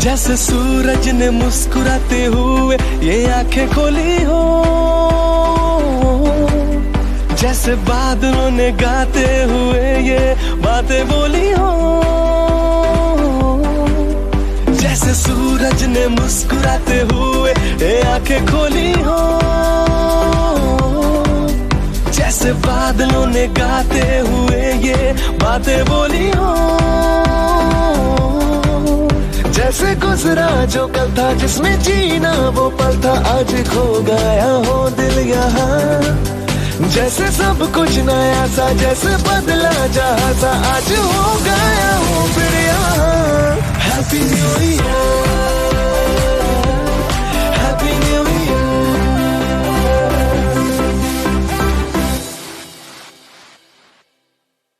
जैसे सूरज ने मुस्कुराते हुए ये आंखें खोली हो, जैसे बादलों ने गाते हुए ये बातें बोली हो। जैसे सूरज ने मुस्कुराते हुए ये आंखें खोली हो, जैसे बादलों ने गाते हुए ये बातें बोली हो। जैसे गुजरा जो कल था जिसमें जीना वो पल था, आज खो गया हो दिल यहाँ। जैसे सब कुछ नया सा, जैसे बदला जहाँ सा, आज हो गया हो फिर यहाँ। Happy new year.